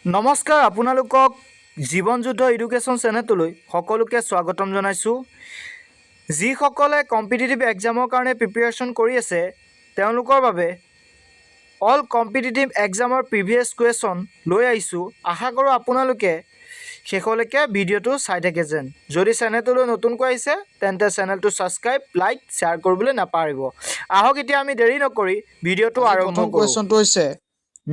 নমস্কাৰ আপোনালোকক জীৱন যুদ্ধ এডুকেশ্যন চেনেলটোলৈ সকলোকে স্বাগতম জনাইছোঁ। যিসকলে কম্পিটিটিভ এক্সামৰ কাৰণে প্ৰিপেৰেশ্যন কৰি আছে তেওঁলোকৰ বাবে অল কম্পিটিটিভ এক্সামৰ প্ৰিভিয়াছ কুৱেশ্যন লৈ আহিছোঁ। আশা কৰোঁ আপোনালোকে শেষলৈকে ভিডিঅ'টো চাই থাকে যেন। যদি চেনেলটোলৈ নতুনকৈ আহিছে তেন্তে চেনেলটো ছাবস্ক্ৰাইব, লাইক, শ্বেয়াৰ কৰিবলৈ নাপাহৰিব। আহক এতিয়া আমি দেৰি নকৰি ভিডিঅ'টো আৰম্ভ কৰোঁ। কুৱেশ্যনটো হৈছে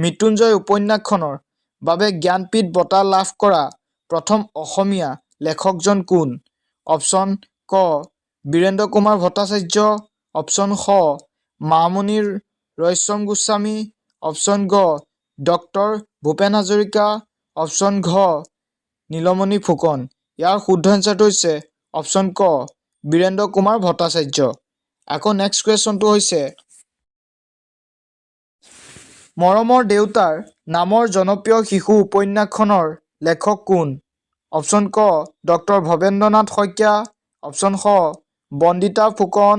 মৃত্যুঞ্জয় উপন্যাসখনৰ বাবে জ্ঞানপীঠ বঁটা লাভ কৰা প্ৰথম অসমীয়া লেখকজন কোন? অপশ্যন ক বীৰেন্দ্ৰ কুমাৰ ভট্টাচাৰ্য, অপশ্যন খ মামণি ৰয়ছম গোস্বামী, অপশ্যন গ ডক্টৰ ভূপেন হাজৰিকা, অপশ্যন ঘ নীলমণি ফুকন। ইয়াৰ শুদ্ধ এনচাৰটো হৈছে অপশ্যন ক বীৰেন্দ্ৰ কুমাৰ ভট্টাচাৰ্য। আকৌ নেক্সট কুৱেশ্যনটো হৈছে মৰমৰ দেউতাৰ নামৰ জনপ্ৰিয় শিশু উপন্যাসখনৰ লেখক কোন? অপশ্যন ক ডক্টৰ ভৱেন্দ্ৰনাথ শইকীয়া, অপশ্যন খ বন্দিতা ফুকন,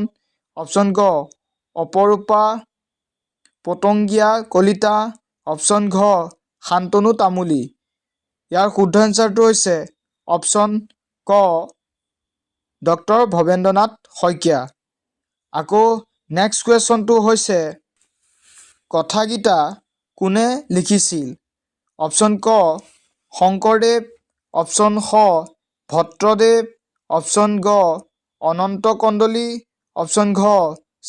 অপশ্যন গ অপৰূপা পতংগীয়া কলিতা, অপশ্যন ঘ শান্তনু তামুলী। ইয়াৰ শুদ্ধ এনচাৰটো হৈছে অপশ্যন ক ডক্টৰ ভৱেন্দ্ৰনাথ শইকীয়া। আকৌ নেক্সট কুৱেশ্যনটো হৈছে কথাগীতা কোনে লিখিছিল? অপশ্যন ক শংকৰদেৱ, অপশ্যন খ ভট্টদেৱ, অপশ্যন গ অনন্ত কন্দলী, অপশ্যন ঘ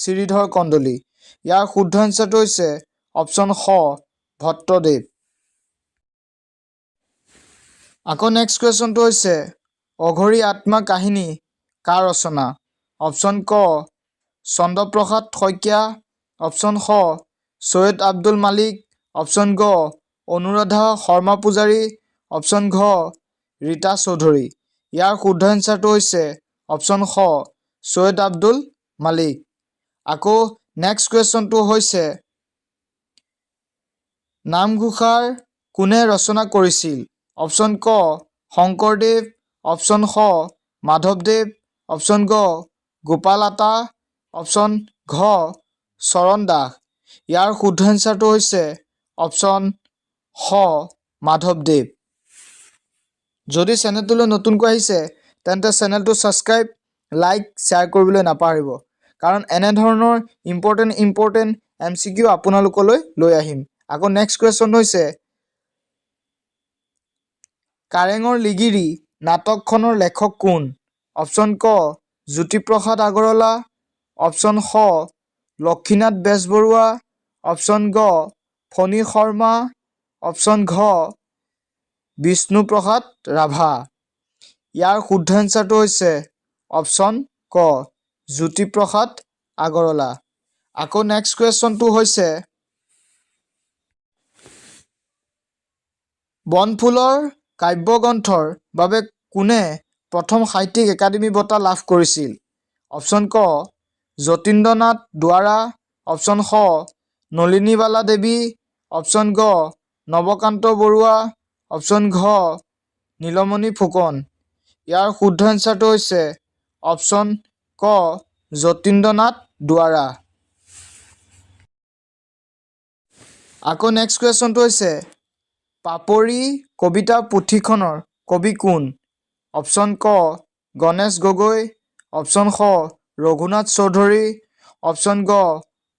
শ্ৰীধৰ কন্দলী। ইয়াৰ শুদ্ধ এনচাৰটো হৈছে অপশ্যন খ ভট্টদেৱ। আকৌ নেক্সট কুৱেশ্যনটো হৈছে অঘৰী আত্মা কাহিনী কাৰ ৰচনা? অপশ্যন ক চন্দ্ৰপ্ৰসাদ শইকীয়া, অপশ্যন খ ছৈয়দ আব্দুল মালিক, অপশ্যন গ অনুৰাধা শৰ্মা পূজাৰী, অপশ্যন ঘ ৰীতা চৌধুৰী। ইয়াৰ শুদ্ধ এনচাৰটো হৈছে অপশ্যন খ ছৈয়দ আব্দুল মালিক। আকৌ নেক্সট কুৱেশ্যনটো হৈছে নামঘোষাৰ কোনে ৰচনা কৰিছিল? অপশ্যন ক শংকৰদেৱ, অপশ্যন খ মাধৱদেৱ, অপশ্যন গ গোপাল আতা, অপশ্যন ঘ চৰণ দাস। ইয়াৰ শুদ্ধ এনচাৰটো হৈছে অপশ্যন খ মাধৱদেৱ। যদি চেনেলটোলৈ নতুনকৈ আহিছে তেন্তে চেনেলটো ছাবস্ক্ৰাইব, লাইক, শ্বেয়াৰ কৰিবলৈ নাপাহৰিব, কাৰণ এনেধৰণৰ ইম্পৰ্টেণ্ট MCQ আপোনালোকলৈ লৈ আহিম। আকৌ নেক্সট কুৱেশ্যন হৈছে কাৰেঙৰ লিগিৰী নাটকখনৰ লেখক কোন? অপশ্যন ক জ্যোতিপ্ৰসাদ আগৰৱালা, অপশ্যন খ লক্ষীনাথ বেজবৰুৱা, অপশ্যন গ ফণী শৰ্মা, অপশ্যন ঘ বিষ্ণুপ্ৰসাদ ৰাভা। ইয়াৰ শুদ্ধ এনচাৰটো হৈছে অপশ্যন ক জ্যোতিপ্ৰসাদ আগৰৱালা। আকৌ নেক্সট কুৱেশ্যনটো হৈছে বনফুলৰ কাব্যগ্ৰন্থৰ বাবে কোনে প্ৰথম সাহিত্যিক একাডেমী বঁটা লাভ কৰিছিল? অপশ্যন ক যতীন্দ্ৰনাথ দুৱৰা, অপশ্যন খ নলিনীবালা দেৱী, অপশ্যন গ নৱকান্ত বৰুৱা, অপশ্যন ঘ নীলমণি ফুকন। ইয়াৰ শুদ্ধ এনচাৰটো হৈছে অপশ্যন ক যতীন্দ্ৰনাথ দুৱৰা। আকৌ নেক্সট কুৱেশ্যনটো হৈছে পাপৰি কবিতা পুথিখনৰ কবি কোন? অপশ্যন ক গণেশ গগৈ, অপশ্যন খ ৰঘুনাথ চৌধুৰী, অপশ্যন গ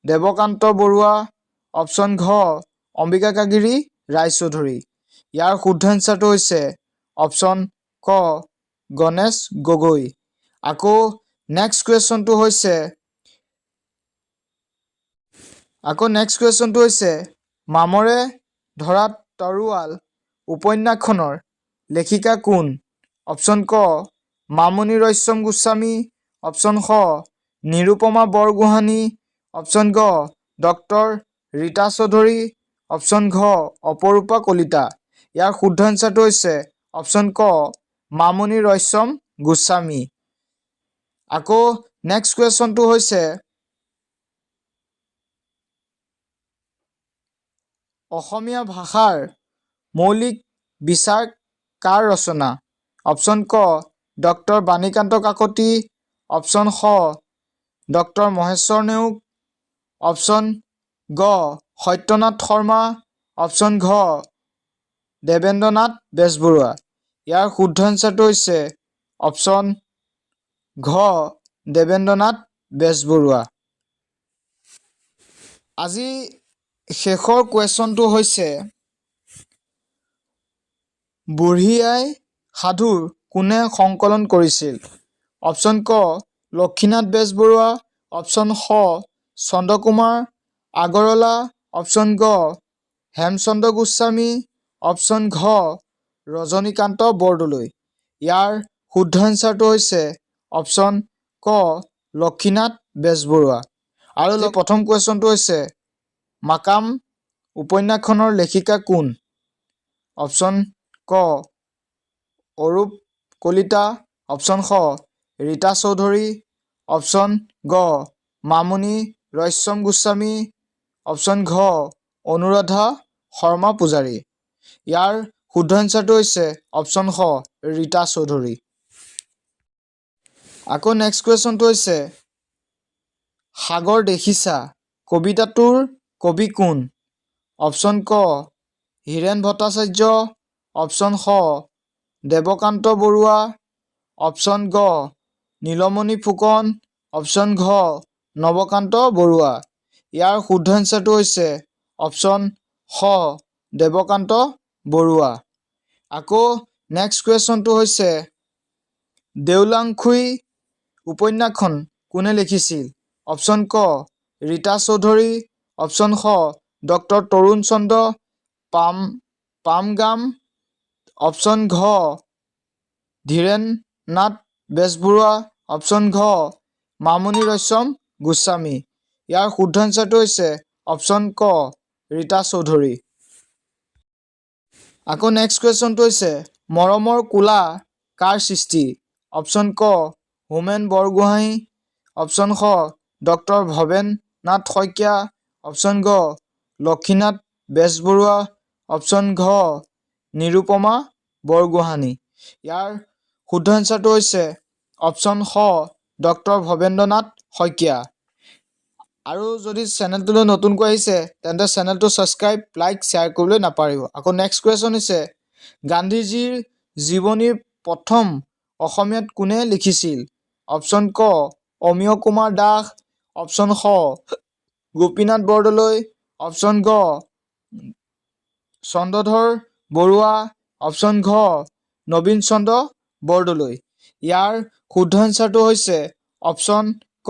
দেৱকান্ত বৰুৱা, অপশ্যন ঘ অম্বিকা কাগিৰী ৰায়চৌধুৰী। ইয়াৰ শুদ্ধ এনচাৰটো হৈছে অপশ্যন ক গণেশ গগৈ। আকৌ নেক্সট কুৱেশ্যনটো হৈছে মামৰে ধৰা তৰোৱাল উপন্যাসখনৰ লেখিকা কোন? অপশ্যন ক মামণি ৰয়ছম গোস্বামী, অপশ্যন খ নিৰুপমা বৰগোহাঞি, অপশ্যন গ ডক্টৰ ৰীতা চৌধুৰী, অপশ্যন ঘ অপৰূপা কলিতা। ইয়াৰ শুদ্ধ এনচাৰটো হৈছে অপশ্যন ক মামণি ৰয়ছম গোস্বামী। আকৌ নেক্সট কুৱেশ্যনটো হৈছে অসমীয়া ভাষাৰ মৌলিক বিচাৰ কাৰ ৰচনা? অপশ্যন ক ডক্টৰ বাণীকান্ত কাকতি, অপশ্যন খ ডক্টৰ মহেশ্বৰ নেওগ, অপশ্যন গ সত্যনাথ শৰ্মা, অপশ্যন ঘ দেবেন্দ্ৰনাথ বেজবৰুৱা। ইয়াৰ শুদ্ধ এনচাৰটো হৈছে অপশ্যন ঘ দেবেন্দ্ৰনাথ বেজবৰুৱা। আজি শেষৰ কুৱেশ্যনটো হৈছে বুঢ়ী আই সাধুৰ কোনে সংকলন কৰিছিল? অপশ্যন ক লক্ষীনাথ বেজবৰুৱা, অপশ্যন খ চন্দ্ৰকুমাৰ আগৰৱালা, অপশ্যন গ হেমচন্দ্ৰ গোস্বামী, অপশ্যন ঘ ৰজনীকান্ত বৰদলৈ। ইয়াৰ শুদ্ধ এনচাৰটো হৈছে অপশ্যন ক লক্ষীনাথ বেজবৰুৱা। আৰু প্ৰথম কুৱেশ্যনটো হৈছে মাকাম উপন্যাসখনৰ লেখিকা কোন? অপশ্যন ক অৰূপ কলিতা, অপশ্যন খ ৰীতা চৌধুৰী, অপশ্যন গ মামণি ৰয়ছম গোস্বামী, অপশ্যন ঘ অনুৰাধা শৰ্মা পূজাৰী। ইয়াৰ শুদ্ধ এনচাৰটো হৈছে অপশ্যন খ ৰীতা চৌধুৰী। আকৌ নেক্সট কুৱেশ্যনটো হৈছে সাগৰ দেখিছা কবিতাটোৰ কবি কোন? অপশ্যন ক হীৰেণ ভট্টাচাৰ্য, অপশ্যন খ দেৱকান্ত বৰুৱা, অপশ্যন গ নীলমণি ফুকন, অপশ্যন ঘ নৱকান্ত বৰুৱা। ইয়াৰ শুদ্ধ এনচাৰটো হৈছে অপশ্যন খ দেৱকান্ত বৰুৱা। আকৌ নেক্সট কুৱেশ্যনটো হৈছে দেওলাংখুই উপন্যাসখন কোনে লিখিছিল? অপশ্যন ক ৰীতা চৌধুৰী, অপশ্যন খ ডক্টৰ তৰুণ চন্দ্ৰ পামগাম, অপশ্যন ঘ ধীৰেন নাথ বেজবৰুৱা, অপশ্যন ঘ মামণি ৰয়ছম গোস্বামী। ইয়াৰ শুদ্ধ এনচাৰটো হৈছে অপশ্যন ক ৰীতা চৌধুৰী। আকৌ নেক্সট কুৱেশ্যনটো হৈছে মৰমৰ কোলা কাৰ সৃষ্টি? অপশ্যন ক হোমেন বৰগোহাঁই, অপশ্যন খ ডক্টৰ ভৱেন নাথ শইকীয়া, অপশ্যন গ লক্ষীনাথ বেজবৰুৱা, অপশ্যন ঘ নিৰুপমা বৰগোহাঁই। ইয়াৰ শুদ্ধ এনচাৰটো হৈছে অপশ্যন খ ডক্টৰ ভৱেন্দ্ৰনাথ শইকীয়া। আৰু যদি চেনেলটোলৈ নতুনকৈ আহিছে তেন্তে চেনেলটো ছাবস্ক্ৰাইব, লাইক, শ্বেয়াৰ কৰিবলৈ নাপাহৰিব। আকৌ নেক্সট কুৱেশ্যন হৈছে গান্ধীজীৰ জীৱনীৰ প্ৰথম অসমীয়াত কোনে লিখিছিল? অপশ্যন ক অমিয় কুমাৰ দাস, অপশ্যন খ গোপীনাথ বৰদলৈ, অপশ্যন গ চন্দ্ৰধৰ বৰুৱা, অপশ্যন ঘ নবীন চন্দ্ৰ বৰদলৈ। ইয়াৰ শুদ্ধ এনচাৰটো হৈছে অপশ্যন ক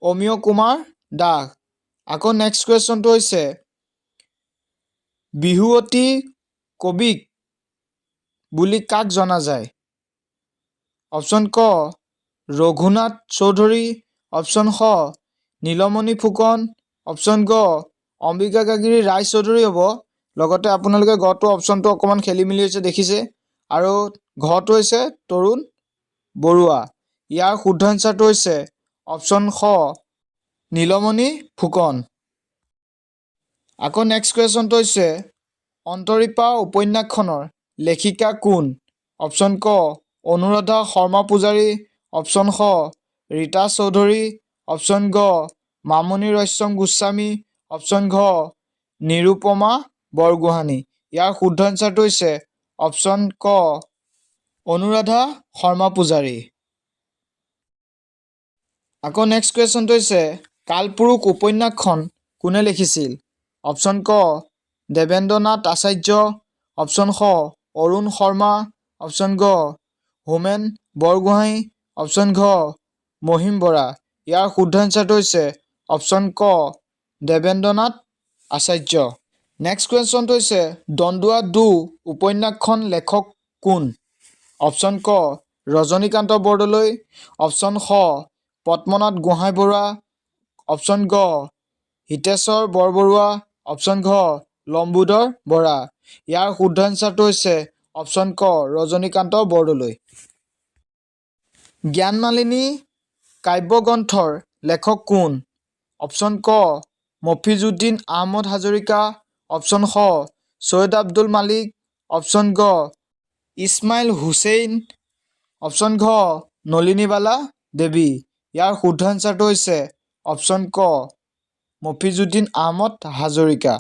অমিয় কুমাৰ দাস। আকৌ নেক্সট কুৱেশ্যনটো হৈছে বিহুৱতী কবিক বুলি কাক জনা যায়? অপশ্যন ক ৰঘুনাথ চৌধুৰী, অপশ্যন খ নীলমণি ফুকন, অপশ্যন গ অম্বিকা গাগিৰী ৰায়চৌধুৰী হ'ব। লগতে আপোনালোকে গটো অপশ্যনটো অকণমান খেলি মেলি হৈছে দেখিছে। আৰু ঘটো হৈছে তৰুণ বৰুৱা। ইয়াৰ শুদ্ধ এনচাৰটো হৈছে অপশ্যন খ নীলমণি ফুকন। আকৌ নেক্সট কুৱেশ্যনটো হৈছে অন্তৰীপা উপন্যাসখনৰ লেখিকা কোন? অপশ্যন ক অনুৰাধা শৰ্মা পূজাৰী, অপশ্যন খ ৰীতা চৌধুৰী, অপশ্যন গ মামণি ৰয়ছম গোস্বামী, অপশ্যন ঘ নিৰুপমা বৰগোহাঁই। ইয়াৰ শুদ্ধ এনচাৰটো হৈছে অপশ্যন ক অনুৰাধা শৰ্মা পূজাৰী। আকৌ নেক্সট কুৱেশ্যনটো হৈছে কালপুৰুষ উপন্যাসখন কোনে লিখিছিল? অপশ্যন ক দেৱেন্দ্ৰনাথ আচাৰ্য, অপশ্যন খ অৰুণ শৰ্মা, অপশ্যন গ হোমেন বৰগোহাঁই, অপশ্যন ঘ মহিম বৰা। ইয়াৰ শুদ্ধ এনচাৰটো হৈছে অপশ্যন ক দেৱেন্দ্ৰনাথ আচাৰ্য। নেক্সট কুৱেশ্যনটো হৈছে দন্দুৱা ২ উপন্যাসখন লেখক কোন? অপশ্যন ক ৰজনীকান্ত বৰদলৈ, অপশ্যন খ পদ্মনাথ গোহাঁই বৰুৱা, অপশ্যন গ হিতেশ্বৰ বৰবৰুৱা, অপশ্যন ঘ লম্বোদৰ বৰা। ইয়াৰ শুদ্ধ এনচাৰটো হৈছে অপশ্যন ক ৰজনীকান্ত বৰদলৈ। জ্ঞানমালিনী কাব্যগ্ৰন্থৰ লেখক কোন? অপশ্যন ক মফিজুদ্দিন আহমদ হাজৰিকা, অপশ্যন খ ছৈয়দ আব্দুল মালিক, অপশ্যন গ ইছমাইল হুছেইন, অপশ্যন ঘ নলিনীবালা দেৱী। ইয়াৰ শুদ্ধ এনচাৰটো হৈছে অপশ্যন ক মফিজুদ্দিন আহমদ হাজৰিকা।